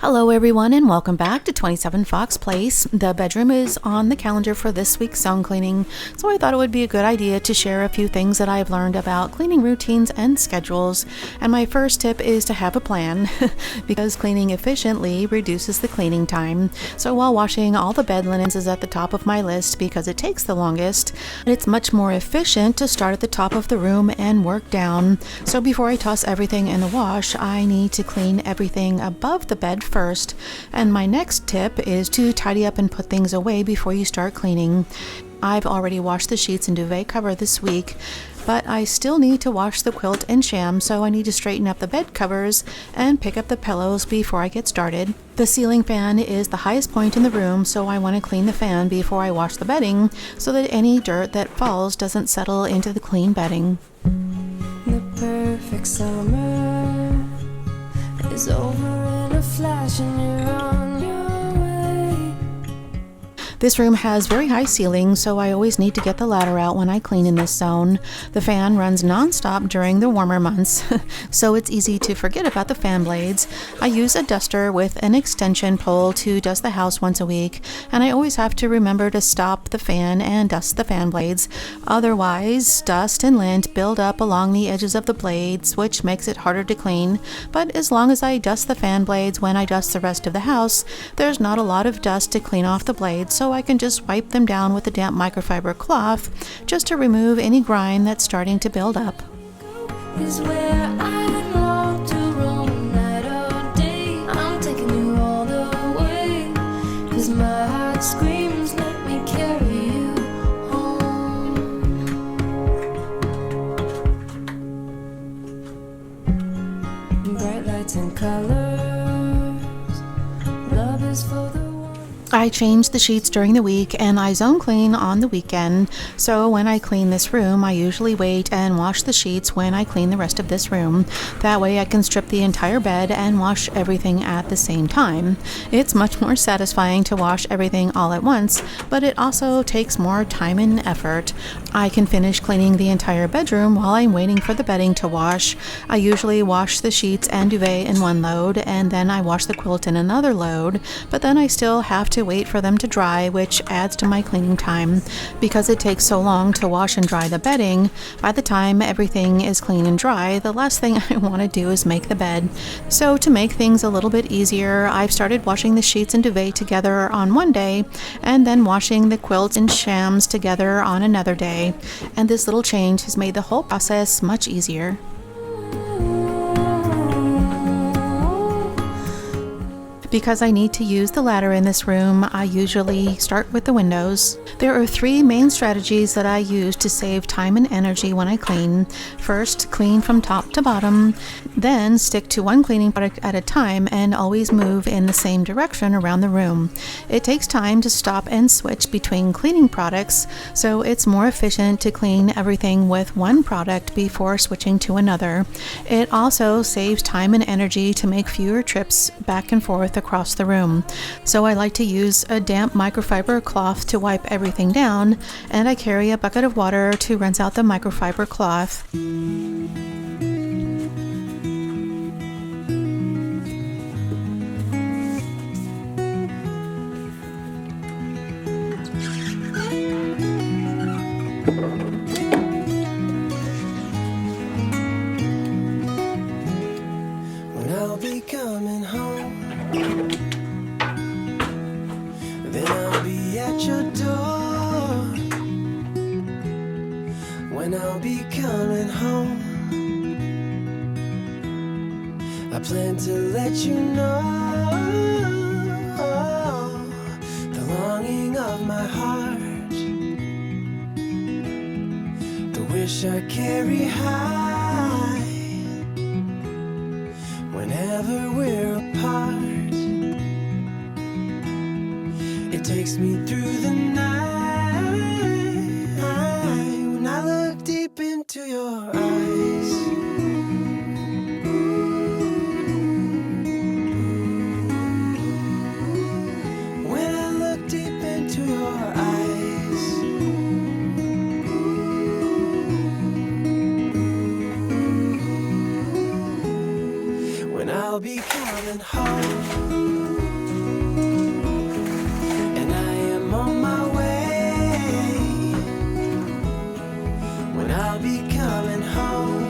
Hello everyone and welcome back to 27 Fox Place. The bedroom is on the calendar for this week's zone cleaning, so I thought it would be a good idea to share a few things that I've learned about cleaning routines and schedules. And my first tip is to have a plan because cleaning efficiently reduces the cleaning time. So while washing, all the bed linens is at the top of my list because it takes the longest. It's much more efficient to start at the top of the room and work down. So before I toss everything in the wash, I need to clean everything above the bed first. And my next tip is to tidy up and put things away before you start cleaning. I've already washed the sheets and duvet cover this week, but I still need to wash the quilt and sham, so I need to straighten up the bed covers and pick up the pillows before I get started. The ceiling fan is the highest point in the room, so I want to clean the fan before I wash the bedding so that any dirt that falls doesn't settle into the clean bedding. The perfect summer is over in a flash and you're on your way. This room has very high ceilings, so I always need to get the ladder out when I clean in this zone. The fan runs non-stop during the warmer months, so it's easy to forget about the fan blades. I use a duster with an extension pole to dust the house once a week, and I always have to remember to stop the fan and dust the fan blades. Otherwise, dust and lint build up along the edges of the blades, which makes it harder to clean. But as long as I dust the fan blades when I dust the rest of the house, there's not a lot of dust to clean off the blades, so I can just wipe them down with a damp microfiber cloth just to remove any grime that's starting to build up. Is where I long to roam night or day. I'm taking you all the way, 'cause my heart screams, let me carry you home. Bright lights and colors, love is for the I change the sheets during the week and I zone clean on the weekend, so when I clean this room I usually wait and wash the sheets when I clean the rest of this room. That way I can strip the entire bed and wash everything at the same time. It's much more satisfying to wash everything all at once, but it also takes more time and effort. I can finish cleaning the entire bedroom while I'm waiting for the bedding to wash. I usually wash the sheets and duvet in one load, and then I wash the quilt in another load, but then I still have to wait for them to dry, which adds to my cleaning time. Because it takes so long to wash and dry the bedding, by the time everything is clean and dry, the last thing I want to do is make the bed. So to make things a little bit easier, I've started washing the sheets and duvet together on one day, and then washing the quilts and shams together on another day. And this little change has made the whole process much easier. Because I need to use the ladder in this room, I usually start with the windows. There are three main strategies that I use to save time and energy when I clean. First, clean from top to bottom, then stick to one cleaning product at a time and always move in the same direction around the room. It takes time to stop and switch between cleaning products, so it's more efficient to clean everything with one product before switching to another. It also saves time and energy to make fewer trips back and forth across the room. So I like to use a damp microfiber cloth to wipe everything down, and I carry a bucket of water to rinse out the microfiber cloth. When I'll be coming home, then I'll be at your door. When I'll be coming home, I plan to let you know the longing of my heart, the wish I carry high whenever we're apart. It takes me through the night when I look deep into your eyes. When I look deep into your eyes. When I'll be coming home. I'll be coming home.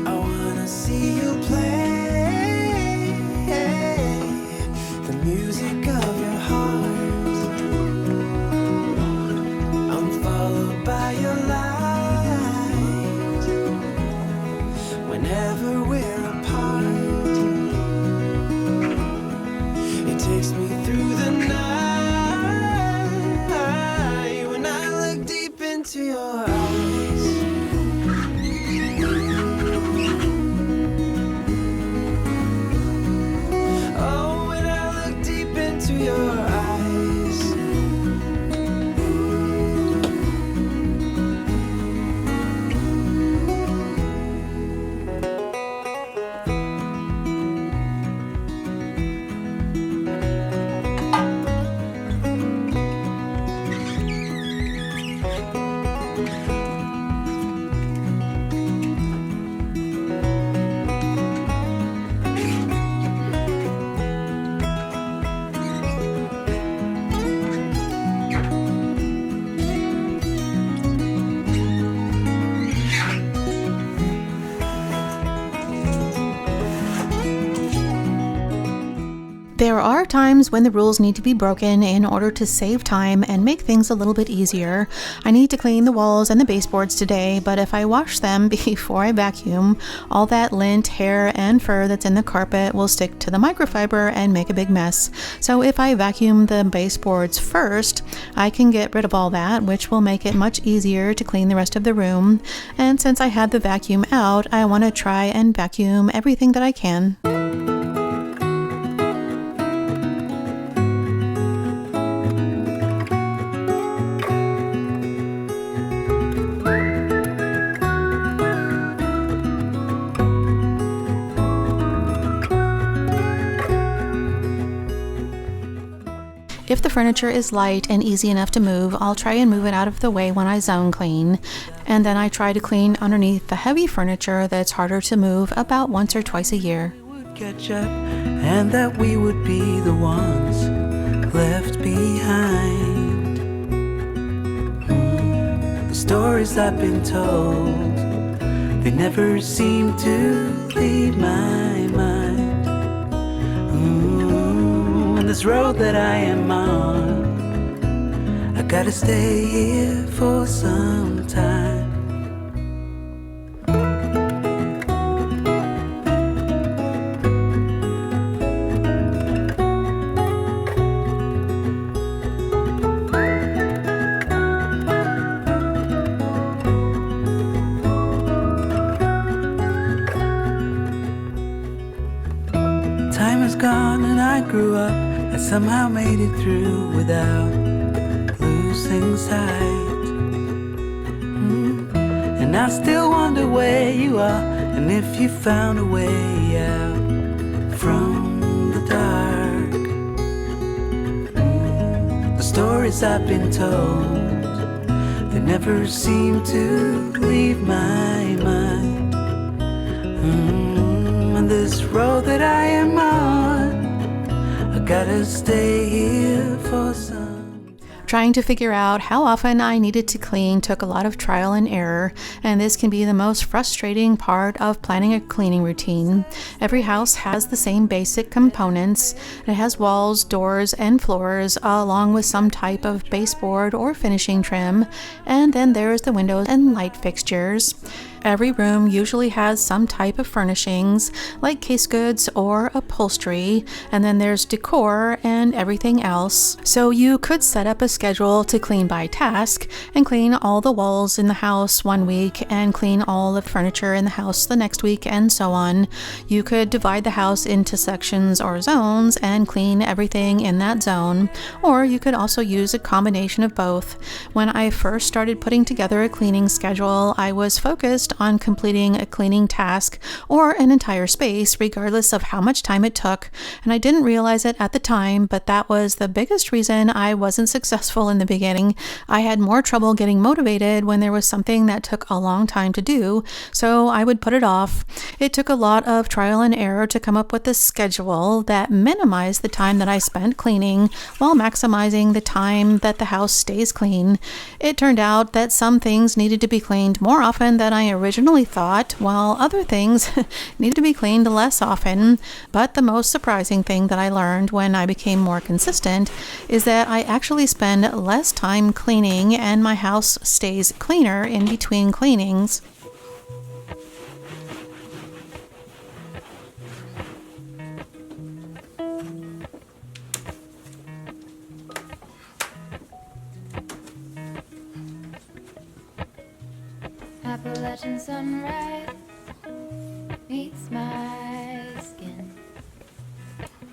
I wanna see you play the music of your heart. I'm followed by your light whenever we're apart. It takes me through the night when I look deep into your eyes. Oh, when I look deep into your eyes. There are times when the rules need to be broken in order to save time and make things a little bit easier. I need to clean the walls and the baseboards today, but if I wash them before I vacuum, all that lint, hair, and fur that's in the carpet will stick to the microfiber and make a big mess. So if I vacuum the baseboards first, I can get rid of all that, which will make it much easier to clean the rest of the room. And since I had the vacuum out, I want to try and vacuum everything that I can. If the furniture is light and easy enough to move, I'll try and move it out of the way when I zone clean. And then I try to clean underneath the heavy furniture that's harder to move about once or twice a year. Would catch up, and that we would be the ones left behind. The stories I've been told, they never seem to leave my mind. This road that I am on, I gotta stay here for some time. Time is gone and I grew up. I somehow made it through without losing sight. And I still wonder where you are, and if you found a way out from the dark. The stories I've been told, they never seem to leave my mind. And this road that I am on, I gotta stay here for some. Trying to figure out how often I needed to clean took a lot of trial and error, and this can be the most frustrating part of planning a cleaning routine. Every house has the same basic components. It has walls, doors, and floors, along with some type of baseboard or finishing trim, and then there's the windows and light fixtures. Every room usually has some type of furnishings, like case goods or upholstery, and then there's decor and everything else. So you could set up a schedule to clean by task and clean all the walls in the house one week and clean all the furniture in the house the next week, and so on. You could divide the house into sections or zones and clean everything in that zone, or you could also use a combination of both. When I first started putting together a cleaning schedule, I was focused on completing a cleaning task or an entire space, regardless of how much time it took, and I didn't realize it at the time, but that was the biggest reason I wasn't successful stressful in the beginning. I had more trouble getting motivated when there was something that took a long time to do, so I would put it off. It took a lot of trial and error to come up with a schedule that minimized the time that I spent cleaning while maximizing the time that the house stays clean. It turned out that some things needed to be cleaned more often than I originally thought, while other things needed to be cleaned less often. But the most surprising thing that I learned when I became more consistent is that I actually spend less time cleaning and my house stays cleaner in between cleanings. Appalachian sunrise meets my skin.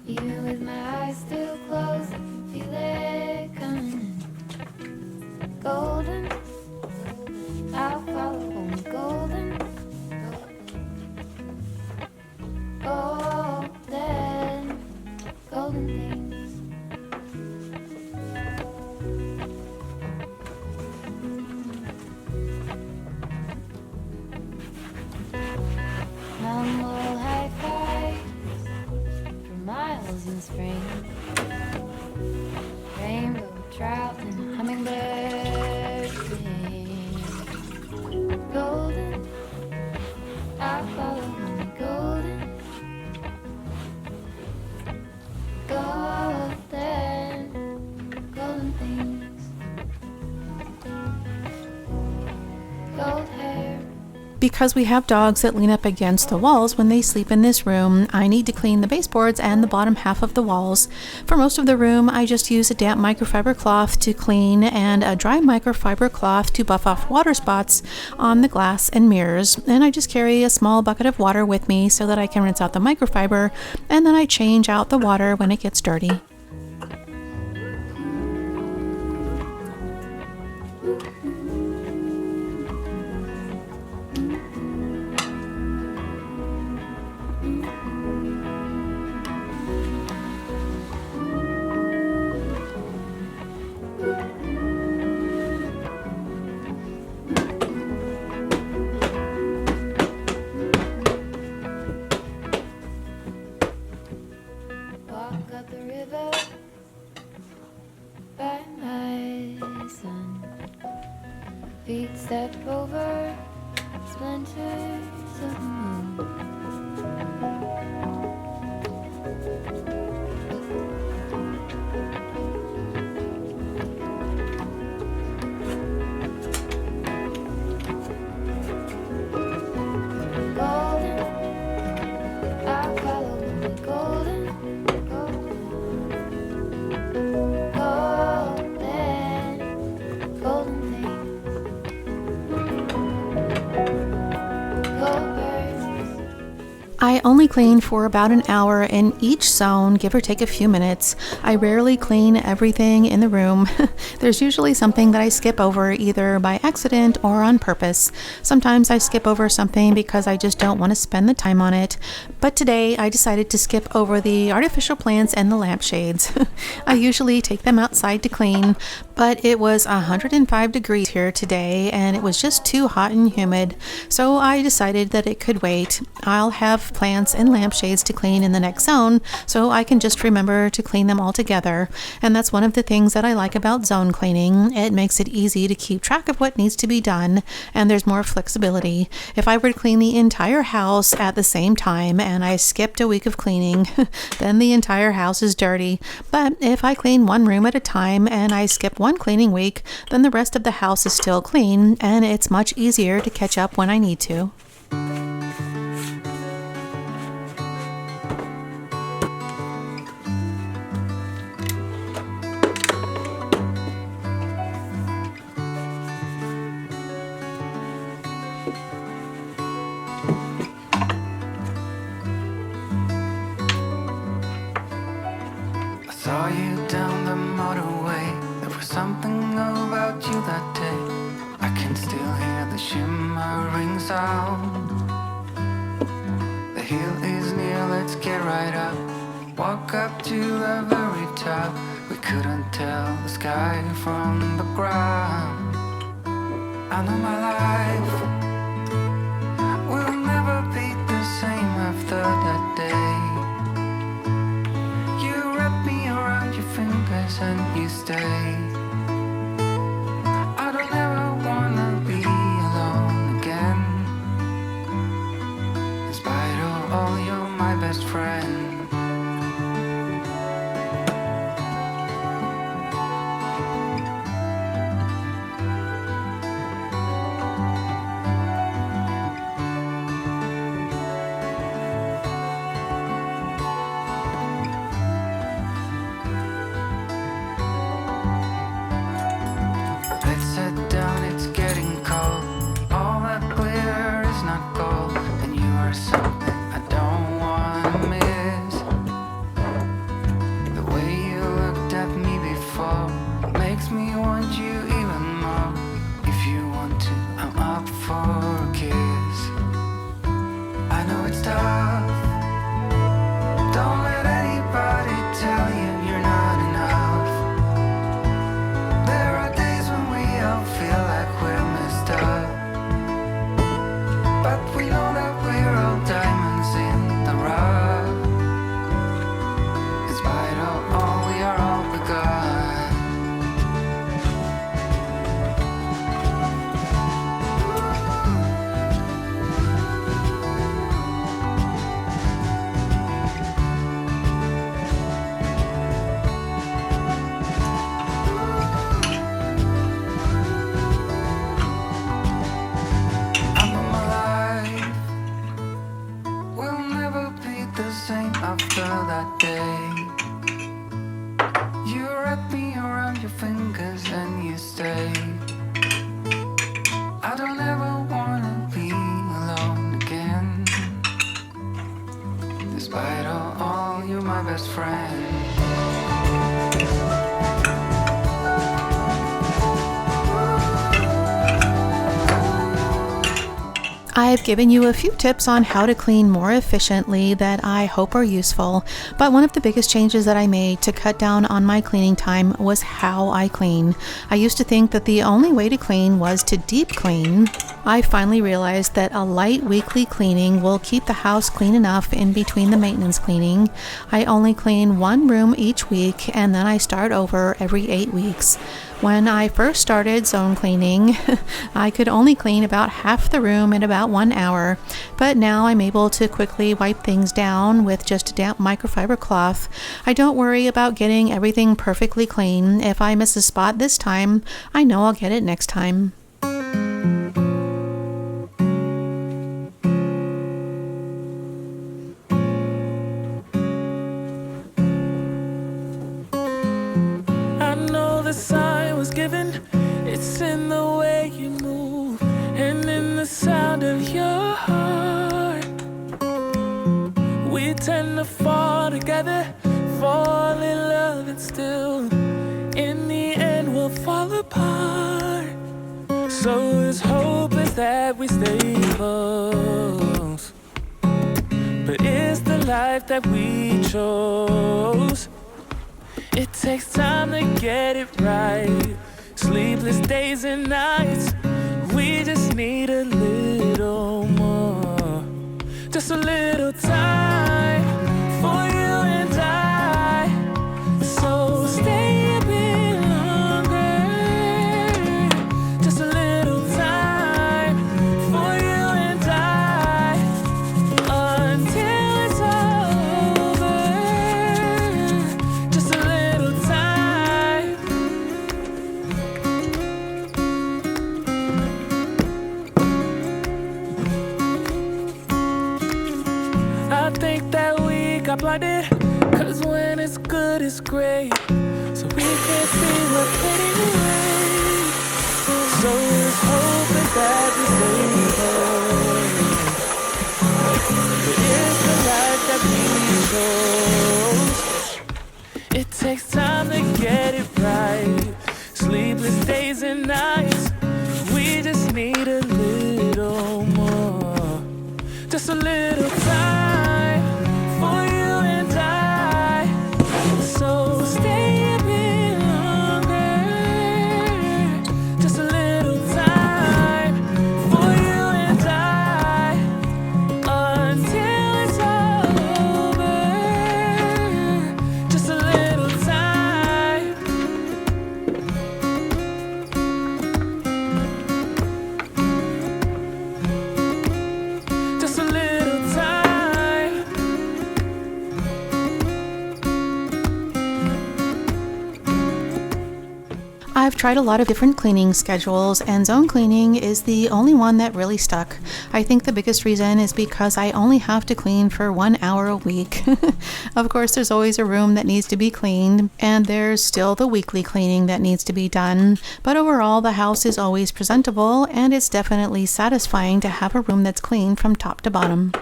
Even with my eyes still closed, I can feel it coming in. Golden, I'll follow only golden. Golden, golden things. Mountain laurel high fives for miles in spring. Rainbow trout and hummingbirds sing. Golden, I'll follow only golden. Golden, golden things. Gold hair. Because we have dogs that lean up against the walls when they sleep in this room, I need to clean the baseboards and the bottom half of the walls. For most of the room, I just use a damp microfiber cloth to clean and a dry microfiber cloth to buff off water spots on the glass and mirrors. And I just carry a small bucket of water with me so that I can rinse out the microfiber, and then I change out the water when it gets dirty. Walk up the river by my son. Feet step over splinters of the moon. Golden, I'll follow only golden. Golden, golden things. Gold birds. I only clean for about an hour in each zone, give or take a few minutes. I rarely clean everything in the room. There's usually something that I skip over either by accident or on purpose. Sometimes I skip over something because I just don't want to spend the time on it. But today I decided to skip over the artificial plants and the lampshades. I usually take them outside to clean, but it was 105 degrees here today and it was just too hot and humid. So I decided that it could wait. I'll have plants and lampshades to clean in the next zone, so I can just remember to clean them all together. And that's one of the things that I like about zone cleaning. It makes it easy to keep track of what needs to be done, and there's more flexibility. If I were to clean the entire house at the same time and I skipped a week of cleaning, then the entire house is dirty. But if I clean one room at a time and I skip one cleaning week, then the rest of the house is still clean, and it's much easier to catch up when I need to. Saw you down the motorway. There was something about you that day. I can still hear the shimmering sound. The hill is near, let's get right up. Walk up to the very top. We couldn't tell the sky from the ground. I know my life will never be the same after that day. You wrap me around your fingers and you stay. I don't ever wanna be alone again. In spite of all, you're my best friend. Let's sit down, it's getting cold. All that glitter is not gold, and you are something I don't wanna miss. The way you looked at me before makes me want you even more. If you want to, I'm up for a kiss. I know it's tough. Don't let anybody tell you you're not enough. There are days when we all feel like we're messed up, but we know that we're all diamonds in the rough. In spite of all, we are all we got. I know my life will never be the same after that day. You wrap me around your fingers and you stay. I don't ever wanna be alone again. Despite all, you're my best friend. I've given you a few tips on how to clean more efficiently that I hope are useful, but one of the biggest changes that I made to cut down on my cleaning time was how I clean. I used to think that the only way to clean was to deep clean. I finally realized that a light weekly cleaning will keep the house clean enough in between the maintenance cleaning. I only clean one room each week, and then I start over every 8 weeks. When I first started zone cleaning, I could only clean about half the room in about 1 hour, but now I'm able to quickly wipe things down with just a damp microfiber cloth. I don't worry about getting everything perfectly clean. If I miss a spot this time, I know I'll get it next time. I know the sign was given. It's in the way you move and in the sound of your heart. We tend to fall together, fall in love, and still in the end we'll fall apart. So his hope is that we stay close, but it's the life that we chose. It takes time to get it right. Sleepless days and nights. We just need a little more. Just a little time for you and I. So stay a bit longer. Just a little time for you and I, until it's over. Just a little time. I think that we got blinded, 'cause when it's good, it's great. So we can't see what's fading away. So it's hoping that we stay close. But it's the life that we chose. It takes time to get it right. Sleepless days and nights. We just need a little more. Just a little time for you and I. So stay a bit I've tried a lot of different cleaning schedules, and zone cleaning is the only one that really stuck. I think the biggest reason is because I only have to clean for 1 hour a week. Of course, there's always a room that needs to be cleaned, and there's still the weekly cleaning that needs to be done. But overall, the house is always presentable, and it's definitely satisfying to have a room that's clean from top to bottom.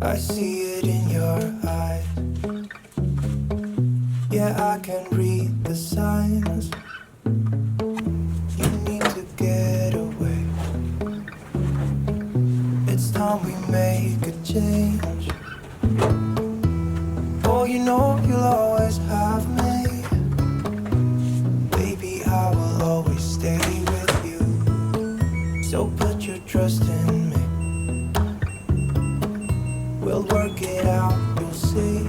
I see it in your eyes. Yeah, I can read the signs. You need to get away. It's time we make a change. Oh, you know you'll always have me. Baby, I will always stay with you. So put your trust in me. We'll work it out, you'll see.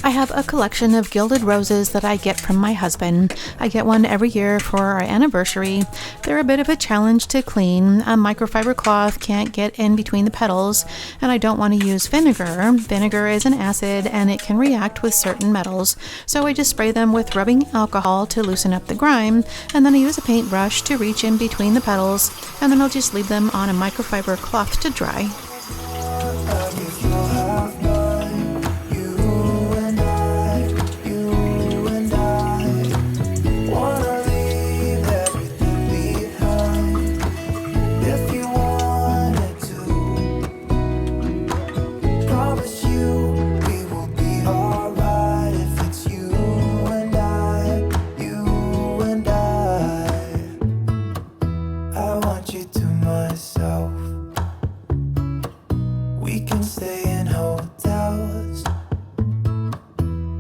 I have a collection of gilded roses that I get from my husband. I get one every year for our anniversary. They're a bit of a challenge to clean. A microfiber cloth can't get in between the petals, and I don't want to use vinegar. Vinegar is an acid and it can react with certain metals, so I just spray them with rubbing alcohol to loosen up the grime, and then I use a paintbrush to reach in between the petals, and then I'll just leave them on a microfiber cloth to dry.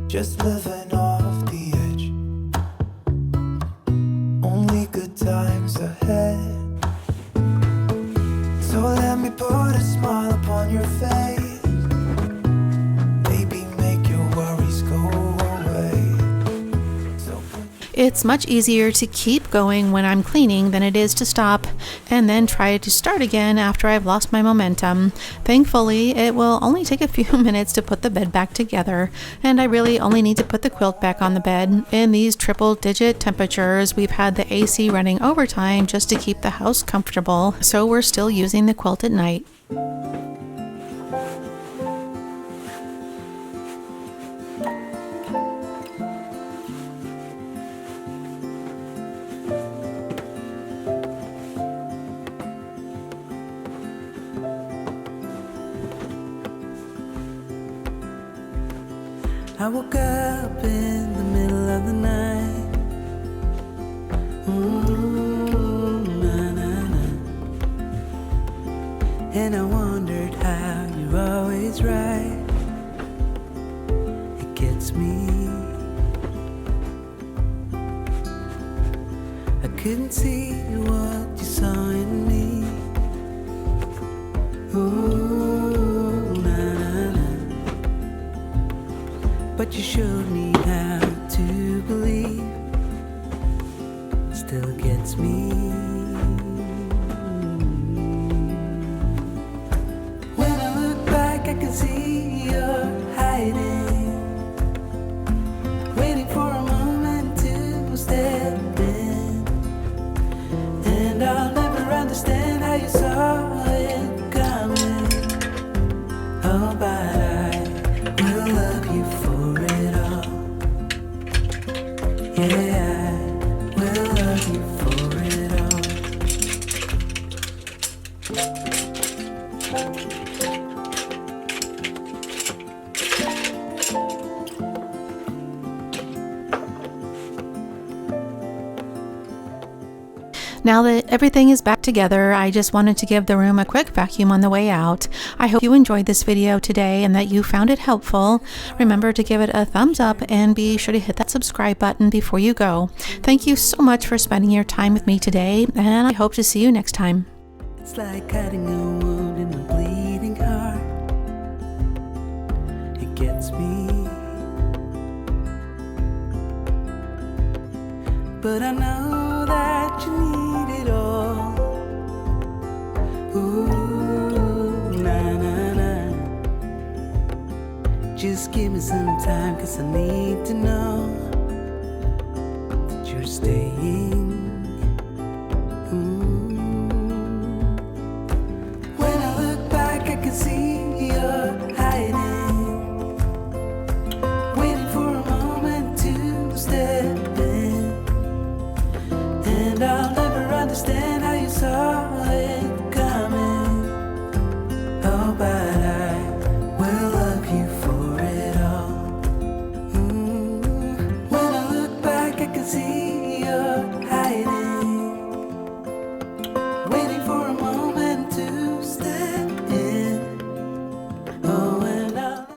Just living off the edge. Only good times ahead. So let me put a smile upon your face. Maybe make your worries go away. It's much easier to keep going when I'm cleaning than it is to stop and then try to start again after I've lost my momentum. Thankfully, it will only take a few minutes to put the bed back together, and I really only need to put the quilt back on the bed. In these triple-digit temperatures, we've had the AC running overtime just to keep the house comfortable, so we're still using the quilt at night. I woke up in the middle of the night. Na, na, na. And I wondered how you're always right. It gets me. I couldn't see what you saw in me. Ooh, na, na, na. But you showed me how to believe. Still gets me. When I look back, I can see you're hiding, waiting for a moment to step in. And I'll never understand how you saw it coming. Oh, but I will love you for it all. Yeah, I will love you for it all. Now that everything is back together, I just wanted to give the room a quick vacuum on the way out. I hope you enjoyed this video today and that you found it helpful. Remember to give it a thumbs up and be sure to hit that subscribe button before you go. Thank you so much for spending your time with me today, and I hope to see you next time. It's like cutting a wound in a bleeding heart. It gets me. But I know that you need it all. Ooh, na na na. Just give me some time, 'cause I need to know. staying.